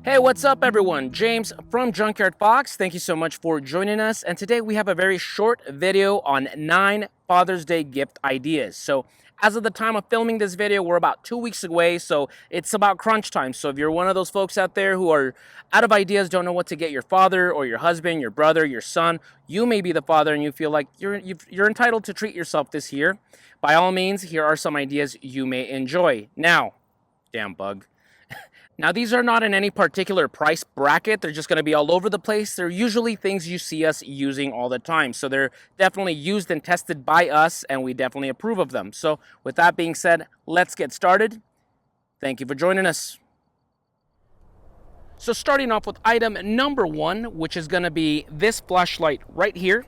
Hey, what's up everyone? James from Junkyard Fox. Thank you so much for joining us. And today we have a very short video on 9 Father's Day gift ideas. So as of the time of filming this video, we're about 2 weeks away. So it's about crunch time. So if you're one of those folks out there who are out of ideas, don't know what to get your father or your husband, your brother, your son, you may be the father and you feel like you're entitled to treat yourself this year. By all means, here are some ideas you may enjoy. Now, damn bug. Now, these are not in any particular price bracket. They're just going to be all over the place. They're usually things you see us using all the time. So they're definitely used and tested by us, and we definitely approve of them. So with that being said, let's get started. Thank you for joining us. So starting off with item number 1, which is going to be this flashlight right here.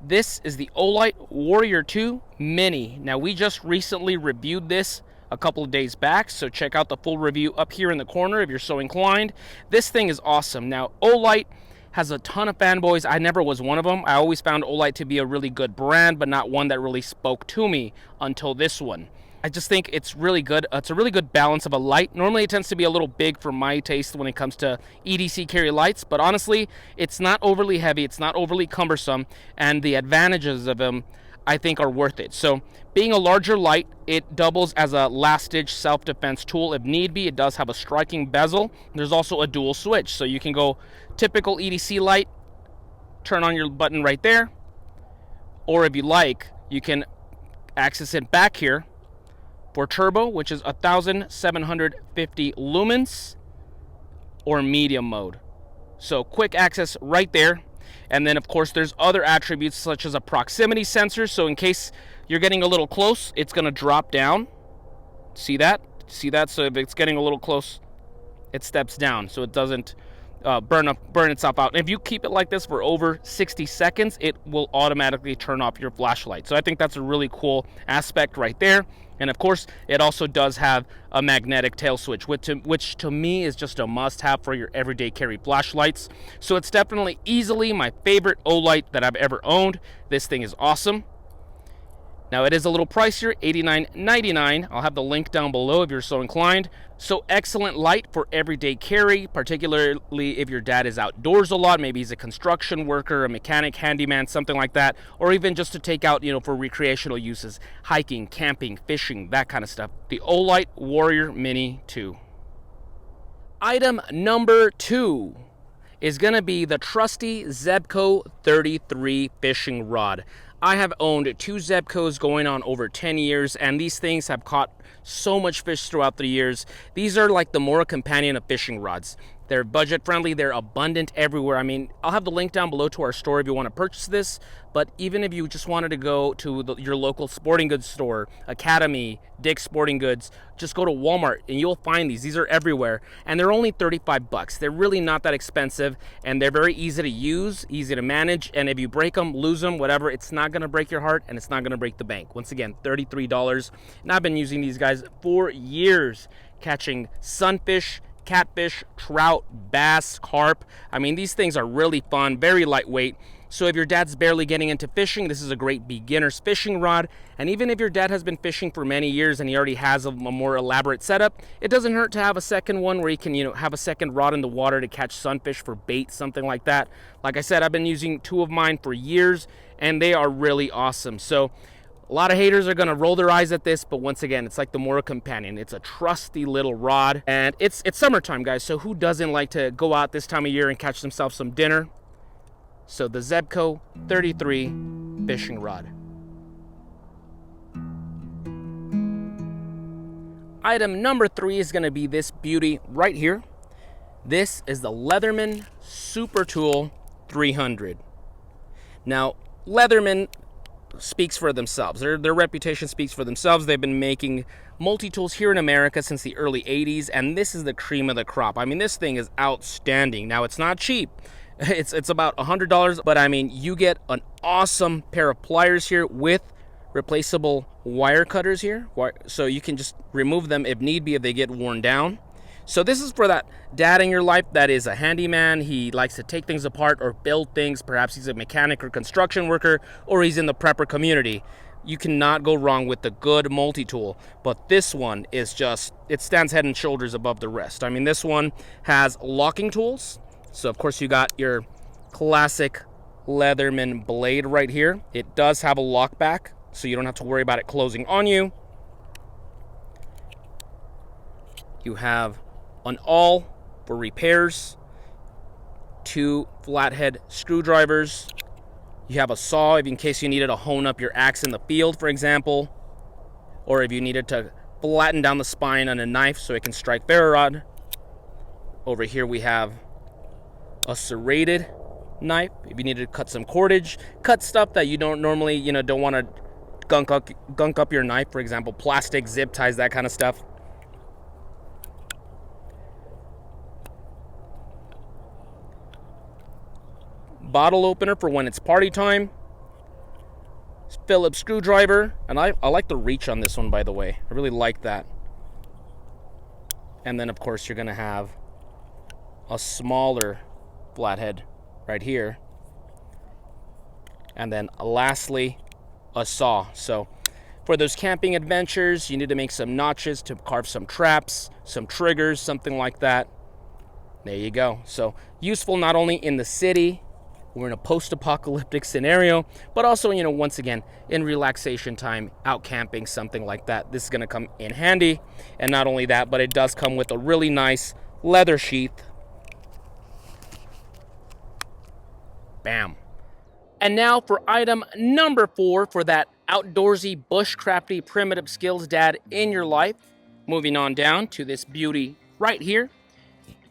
This is the OLIGHT Warrior 2 Mini. Now, we just recently reviewed this a couple of days back, so check out the full review up here in the corner if you're so inclined. This thing is awesome. Now, OLIGHT has a ton of fanboys. I never was one of them. I always found OLIGHT to be a really good brand, but not one that really spoke to me until this one. I just think it's really good. It's a really good balance of a light. Normally it tends to be a little big for my taste when it comes to EDC carry lights, but honestly, it's not overly heavy, it's not overly cumbersome, and the advantages of them I think are worth it. So being a larger light, it doubles as a last-ditch self-defense tool if need be. It does have a striking bezel. There's also a dual switch, so you can go typical EDC light, turn on your button right there, or if you like, you can access it back here for turbo, which is 1750 lumens, or medium mode. So quick access right there. And then, of course, there's other attributes such as a proximity sensor. So in case you're getting a little close, it's going to drop down. See that? See that? So if it's getting a little close, it steps down so it doesn't burn itself out. And if you keep it like this for over 60 seconds, it will automatically turn off your flashlight. So I think that's a really cool aspect right there. And of course, it also does have a magnetic tail switch, which to me is just a must-have for your everyday carry flashlights. So it's definitely easily my favorite OLIGHT that I've ever owned. This thing is awesome. Now, it is a little pricier, $89.99. I'll have the link down below if you're so inclined. So excellent light for everyday carry, particularly if your dad is outdoors a lot. Maybe he's a construction worker, a mechanic, handyman, something like that. Or even just to take out, for recreational uses, hiking, camping, fishing, that kind of stuff. The OLIGHT Warrior Mini 2. Item number 2 is going to be the trusty ZEBCO 33 fishing rod. I have owned 2 ZEBCOs going on over 10 years, and these things have caught so much fish throughout the years. These are like the Mora companion of fishing rods. They're budget friendly, they're abundant everywhere. I mean, I'll have the link down below to our store if you want to purchase this, but even if you just wanted to go to your local sporting goods store, Academy, Dick's Sporting Goods, just go to Walmart and you'll find these. These are everywhere, and they're only 35 bucks. They're really not that expensive, and they're very easy to use, easy to manage, and if you break them, lose them, whatever, it's not going to break your heart, and it's not going to break the bank. Once again, $33, and I've been using these guys for years, catching sunfish, catfish, trout, bass, carp. I mean, these things are really fun, very lightweight. So if your dad's barely getting into fishing, this is a great beginner's fishing rod. And even if your dad has been fishing for many years and he already has a more elaborate setup, it doesn't hurt to have a second one where you can, have a second rod in the water to catch sunfish for bait, something like that. Like I said, I've been using 2 of mine for years, and they are really awesome. So a lot of haters are going to roll their eyes at this, but once again, it's like the Mora companion. It's a trusty little rod, and it's summertime, guys, so who doesn't like to go out this time of year and catch themselves some dinner? So the ZEBCO 33 fishing rod. Item number 3 is going to be this beauty right here. This is the Leatherman Super Tool 300. Now, Leatherman speaks for themselves. Their reputation speaks for themselves. They've been making multi-tools here in America since the early 80s, and this is the cream of the crop. I mean, this thing is outstanding. Now, it's not cheap. It's about $100, but I mean, you get an awesome pair of pliers here with replaceable wire cutters here, so you can just remove them if need be if they get worn down. So this is for that dad in your life that is a handyman. He likes to take things apart or build things. Perhaps he's a mechanic or construction worker, or he's in the prepper community. You cannot go wrong with the good multi-tool. But this one is just, it stands head and shoulders above the rest. I mean, this one has locking tools. So of course you got your classic Leatherman blade right here. It does have a lock back, so you don't have to worry about it closing on you. You have an awl for repairs, 2 flathead screwdrivers. You have a saw if in case you needed to hone up your axe in the field, for example, or if you needed to flatten down the spine on a knife so it can strike ferro rod. Over here we have a serrated knife if you needed to cut some cordage, cut stuff that you don't normally, don't want to gunk up your knife, for example, plastic, zip ties, that kind of stuff. Bottle opener for when it's party time. Phillips screwdriver, and I like the reach on this one, by the way. I really like that. And then of course you're gonna have a smaller flathead right here, and then lastly a saw. So for those camping adventures, you need to make some notches to carve some traps, some triggers, something like that. There you go. So useful not only in the city, we're in a post-apocalyptic scenario, but also, once again, in relaxation time, out camping, something like that. This is going to come in handy. And not only that, but it does come with a really nice leather sheath. Bam. And now for item number 4 for that outdoorsy, bushcrafty, primitive skills dad in your life. Moving on down to this beauty right here.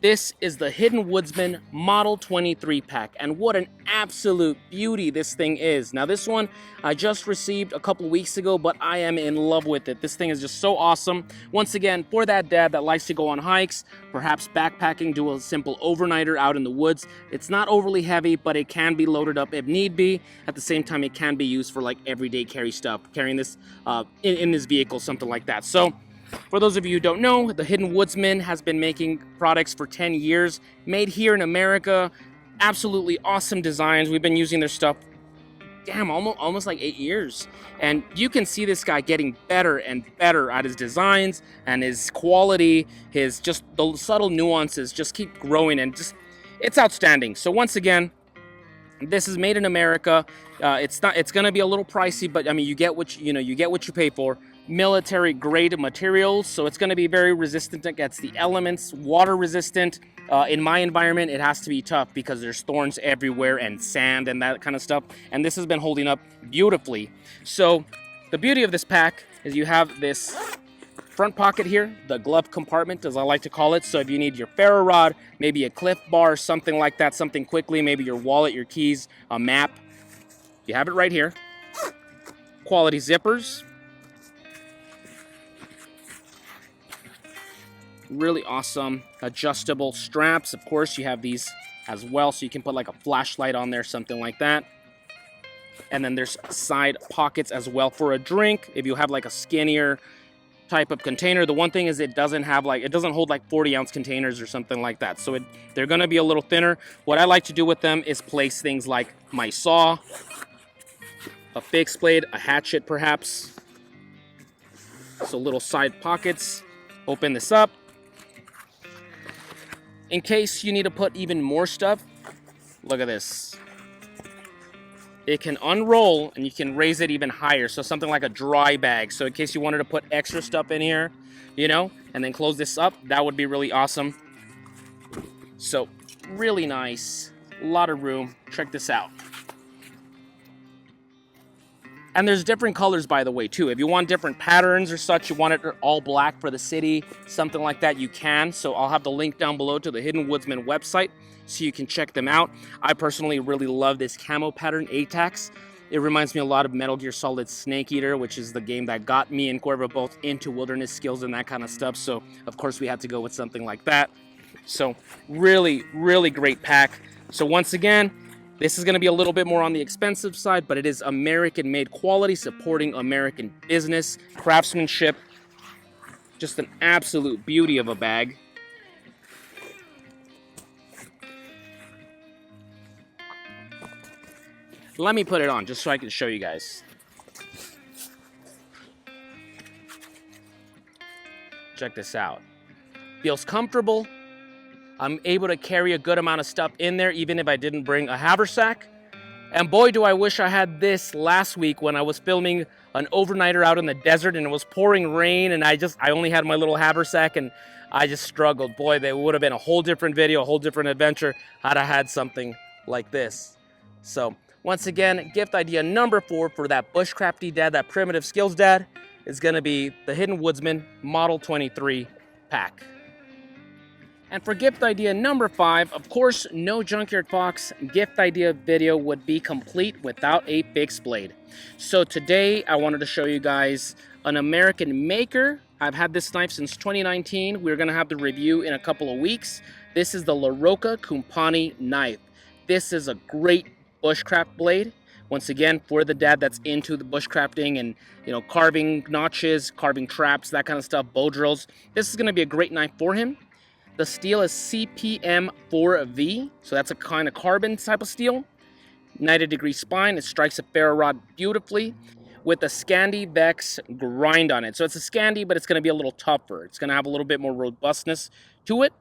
This is the Hidden Woodsman Model 23 pack, and what an absolute beauty this thing is. Now this one I just received a couple weeks ago, but I am in love with it. This thing is just so awesome. Once again, for that dad that likes to go on hikes, perhaps backpacking, do a simple overnighter out in the woods. It's not overly heavy, but it can be loaded up if need be. At the same time, it can be used for like everyday carry stuff, carrying this in this vehicle, something like that. So for those of you who don't know, the Hidden Woodsman has been making products for 10 years, made here in America. Absolutely awesome designs. We've been using their stuff, almost like 8 years. And you can see this guy getting better and better at his designs and his quality, his just the subtle nuances just keep growing, and just, it's outstanding. So once again, this is made in America. It's going to be a little pricey, but I mean, you get what you pay for. Military grade materials, so it's going to be very resistant against the elements, water resistant. In my environment, it has to be tough because there's thorns everywhere and sand and that kind of stuff, and this has been holding up beautifully. So the beauty of this pack is you have this front pocket here, the glove compartment as I like to call it. So if you need your ferro rod, maybe a Cliff Bar, something like that, something quickly, maybe your wallet, your keys, a map, you have it right here. Quality zippers. Really awesome adjustable straps. Of course, you have these as well, so you can put like a flashlight on there, something like that. And then there's side pockets as well for a drink if you have like a skinnier type of container. The one thing is it doesn't hold like 40-ounce containers or something like that, so they're gonna be a little thinner. What I like to do with them is place things like my saw, a fixed blade, a hatchet perhaps. So little side pockets. Open this up in case you need to put even more stuff. Look at this. It can unroll and you can raise it even higher. So something like a dry bag. So in case you wanted to put extra stuff in here, and then close this up, that would be really awesome. So really nice, a lot of room. Check this out. And there's different colors, by the way, too. If you want different patterns or such, you want it all black for the city, something like that, you can. So I'll have the link down below to the Hidden Woodsman website so you can check them out. I personally really love this camo pattern, ATAX. It reminds me a lot of Metal Gear Solid Snake Eater, which is the game that got me and Cuervo both into wilderness skills and that kind of stuff. So, of course, we had to go with something like that. So, really, really great pack. So, once again, this is going to be a little bit more on the expensive side, but it is American-made quality, supporting American business, craftsmanship. Just an absolute beauty of a bag. Let me put it on just so I can show you guys. Check this out. Feels comfortable. I'm able to carry a good amount of stuff in there, even if I didn't bring a haversack. And boy, do I wish I had this last week when I was filming an overnighter out in the desert and it was pouring rain and I only had my little haversack and I just struggled. Boy, that would have been a whole different video, a whole different adventure had I had something like this. So once again, gift idea number 4 for that bushcrafty dad, that primitive skills dad, is gonna be the Hidden Woodsman Model 23 pack. And for gift idea number 5, of course, no Junkyard Fox gift idea video would be complete without a fixed blade. So today I wanted to show you guys an American maker. I've had this knife since 2019. We're gonna have the review in a couple of weeks. This is the Rocca KUMPPANI knife. This is a great bushcraft blade. Once again, for the dad that's into the bushcrafting and, you know, carving notches, carving traps, that kind of stuff, bow drills. This is gonna be a great knife for him. The steel is CPM 4V, so that's a kind of carbon type of steel. 90-degree spine, it strikes a ferro rod beautifully with a Scandi Vex grind on it. So it's a Scandi, but it's gonna be a little tougher. It's gonna have a little bit more robustness to it.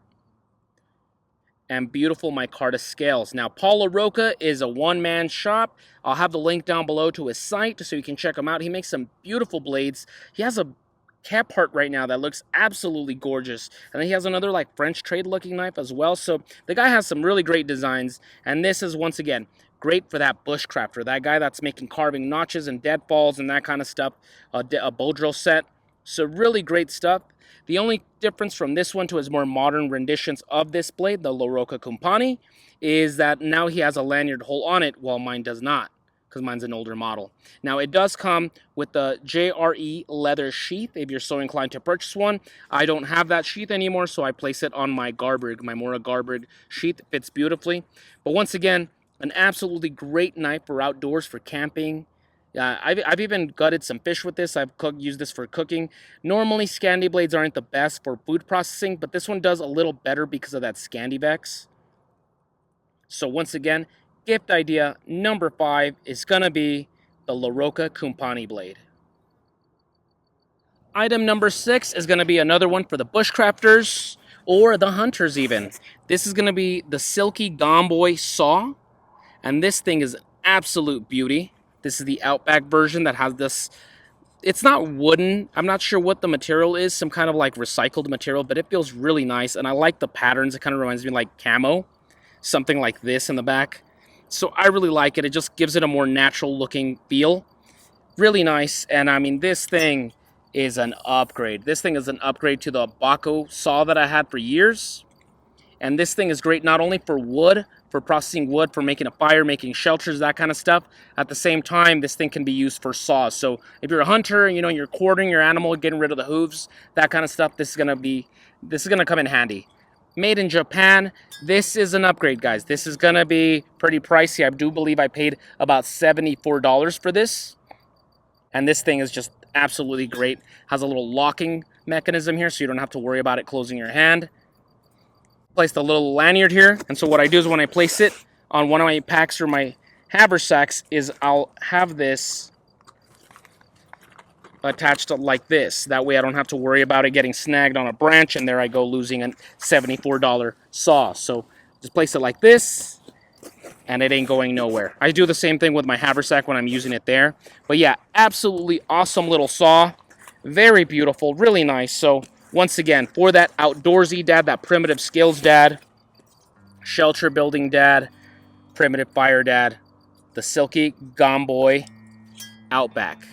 And beautiful micarta scales. Now, Paul Rocca is a one-man shop. I'll have the link down below to his site so you can check him out. He makes some beautiful blades. He has a cap part right now that looks absolutely gorgeous, and then he has another like French trade looking knife as well. So the guy has some really great designs, and this is once again great for that bushcrafter, that guy that's making carving notches and deadfalls and that kind of stuff, a bow drill set. So really great stuff. The only difference from this one to his more modern renditions of this blade, the Rocca KUMPPANI, is that now he has a lanyard hole on it while mine does not, because mine's an older model. Now, it does come with the JRE leather sheath if you're so inclined to purchase one. I don't have that sheath anymore, so I place it on my Garberg, my Mora Garberg sheath. It fits beautifully. But once again, an absolutely great knife for outdoors, for camping. I've even gutted some fish with this. I've used this for cooking. Normally, Scandi blades aren't the best for food processing, but this one does a little better because of that Scandi Vex. So once again, gift idea number 5 is gonna be the Rocca KUMPPANI blade. Item number 6 is gonna be another one for the bushcrafters or the hunters even. This is gonna be the Silky Gomboy saw, and this thing is absolute beauty. This is the Outback version that has this, it's not wooden, I'm not sure what the material is, some kind of like recycled material, but it feels really nice, and I like the patterns. It kind of reminds me like camo, something like this in the back. So I really like it. It just gives it a more natural looking feel. Really nice. And I mean, this thing is an upgrade. This thing is an upgrade to the ZEBCO saw that I had for years. And this thing is great not only for wood, for processing wood, for making a fire, making shelters, that kind of stuff. At the same time, this thing can be used for saws. So if you're a hunter, you know, you're quartering your animal, getting rid of the hooves, that kind of stuff, this is gonna come in handy. Made in Japan. This is an upgrade, guys. This is gonna be pretty pricey. I do believe I paid about $74 for this. And this thing is just absolutely great. Has a little locking mechanism here so you don't have to worry about it closing your hand. Place the little lanyard here, and so what I do is when I place it on one of my packs or my haversacks is I'll have this attached to like this. That way I don't have to worry about it getting snagged on a branch and there I go losing a $74 saw. So just place it like this and it ain't going nowhere. I do the same thing with my haversack when I'm using it there. But yeah, absolutely awesome little saw. Very beautiful, really nice. So once again, for that outdoorsy dad, that primitive skills dad, shelter building dad, primitive fire dad, the Silky Gomboy Outback.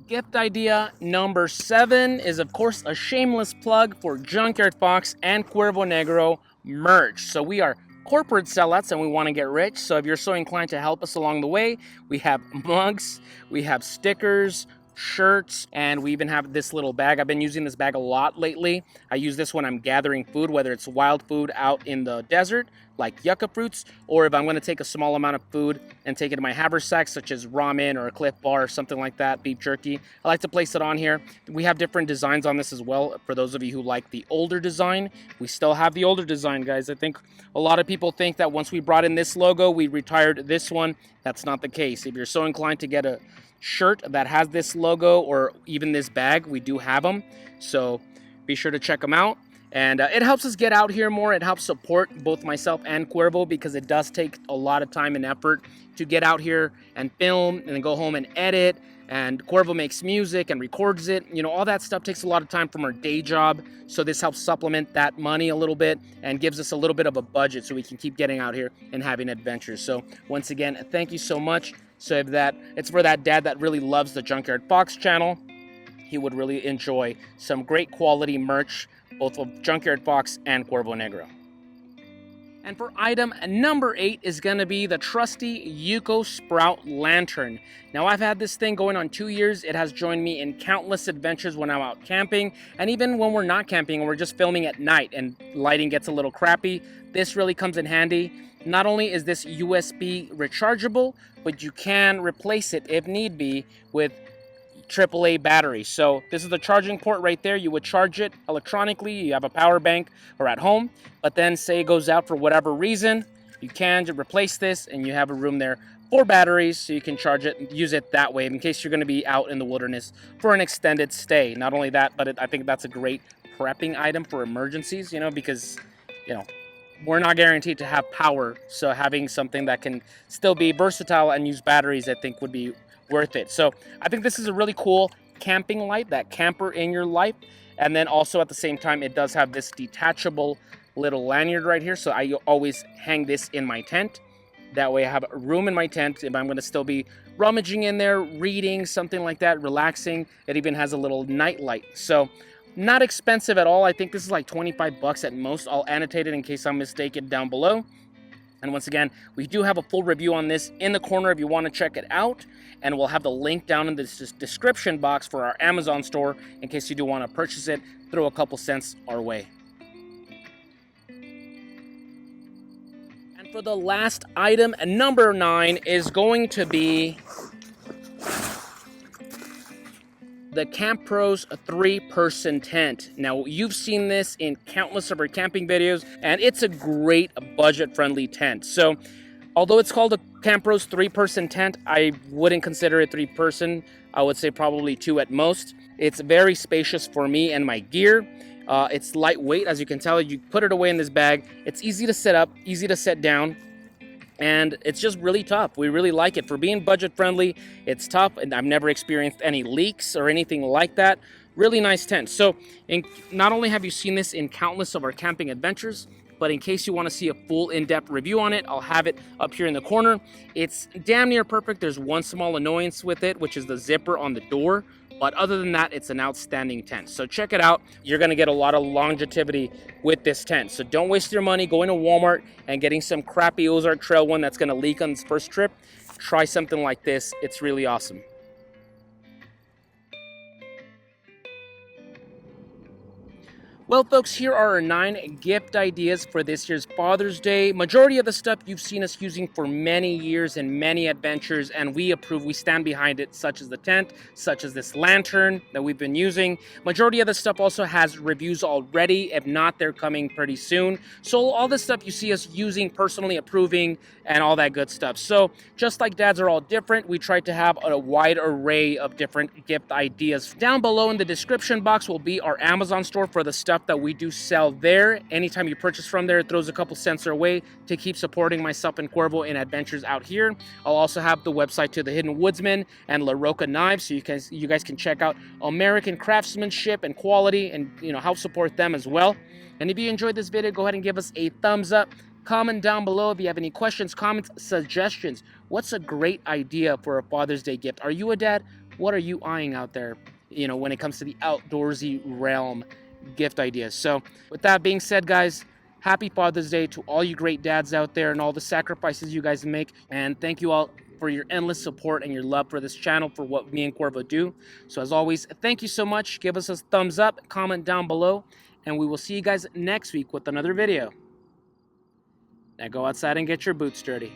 Gift idea number 7 is, of course, a shameless plug for Junkyard Fox and Cuervo Negro merch. So we are corporate sellouts and we want to get rich. So if you're so inclined to help us along the way, we have mugs, we have stickers, shirts, and we even have this little bag. I've been using this bag a lot lately. I use this when I'm gathering food, whether it's wild food out in the desert, like yucca fruits, or if I'm going to take a small amount of food and take it to my haversack, such as ramen or a Cliff Bar or something like that, beef jerky. I like to place it on here. We have different designs on this as well. For those of you who like the older design, we still have the older design, guys. I think a lot of people think that once we brought in this logo, we retired this one. That's not the case. If you're so inclined to get a shirt that has this logo or even this bag, we do have them. So be sure to check them out. And it helps us get out here more. It helps support both myself and Cuervo because it does take a lot of time and effort to get out here and film and then go home and edit. And Cuervo makes music and records it. You know, all that stuff takes a lot of time from our day job. So this helps supplement that money a little bit and gives us a little bit of a budget so we can keep getting out here and having adventures. So once again, thank you so much. So that it's for that dad that really loves the Junkyard Fox channel. He would really enjoy some great quality merch, both of Junkyard Fox and Cuervo Negro. And for item number 8 is going to be the trusty ZEBCO Sprout Lantern. Now, I've had this thing going on 2 years. It has joined me in countless adventures when I'm out camping, and even when we're not camping and we're just filming at night and lighting gets a little crappy, this really comes in handy. Not only is this USB rechargeable, but you can replace it if need be with AAA battery. So this is the charging port right there. You would charge it electronically. You have a power bank or at home, but then say it goes out for whatever reason, you can replace this and you have a room there for batteries so you can charge it and use it that way in case you're going to be out in the wilderness for an extended stay. Not only that, but I think that's a great prepping item for emergencies, you know, because, you know, we're not guaranteed to have power. So having something that can still be versatile and use batteries, I think would be worth it. So I think this is a really cool camping light, that camper in your life. And then also at the same time, it does have this detachable little lanyard right here. So I always hang this in my tent. That way I have room in my tent if I'm going to still be rummaging in there, reading, something like that, relaxing. It even has a little night light. So not expensive at all. I think this is like 25 bucks at most. I'll annotate it in case I'm mistaken down below. And once again, we do have a full review on this in the corner if you want to check it out. And we'll have the link down in the description box for our Amazon store in case you do want to purchase it. Throw a couple cents our way. And for the last item, number 9, is going to be the CAMPROS 3-person tent. Now, you've seen this in countless of our camping videos, and it's a great budget-friendly tent. So, although it's called a CAMPROS 3-person tent, I wouldn't consider it 3-person. I would say probably 2 at most. It's very spacious for me and my gear. It's lightweight, as you can tell. You put it away in this bag. It's easy to set up, easy to set down. And it's just really tough. We really like it. For being budget-friendly, it's tough, and I've never experienced any leaks or anything like that. Really nice tent. So, not only have you seen this in countless of our camping adventures, but in case you want to see a full in-depth review on it, I'll have it up here in the corner. It's damn near perfect. There's one small annoyance with it, which is the zipper on the door. But other than that, it's an outstanding tent. So check it out. You're going to get a lot of longevity with this tent. So don't waste your money going to Walmart and getting some crappy Ozark Trail one that's going to leak on its first trip. Try something like this. It's really awesome. Well, folks, here are our 9 gift ideas for this year's Father's Day. Majority of the stuff you've seen us using for many years and many adventures, and we approve, we stand behind it, such as the tent, such as this lantern that we've been using. Majority of the stuff also has reviews already. If not, they're coming pretty soon. So all this stuff you see us using, personally approving, and all that good stuff. So just like dads are all different, we tried to have a wide array of different gift ideas. Down below in the description box will be our Amazon store for the stuff that we do sell there. Anytime you purchase from there, it throws a couple cents our way to keep supporting myself and Cuervo in adventures out here. I'll also have the website to the Hidden Woodsmen and Rocca Knives, so you guys can check out American craftsmanship and quality, and help support them as well. And if you enjoyed this video, go ahead and give us a thumbs up. Comment down below if you have any questions, comments, suggestions. What's a great idea for a Father's Day gift? Are you a dad? What are you eyeing out there, when it comes to the outdoorsy realm gift ideas? So with that being said, guys, happy Father's Day to all you great dads out there and all the sacrifices you guys make. And thank you all for your endless support and your love for this channel, for what me and Cuervo do. So as always, thank you so much. Give us a thumbs up, comment down below, and we will see you guys next week with another video. Now go outside and get your boots dirty.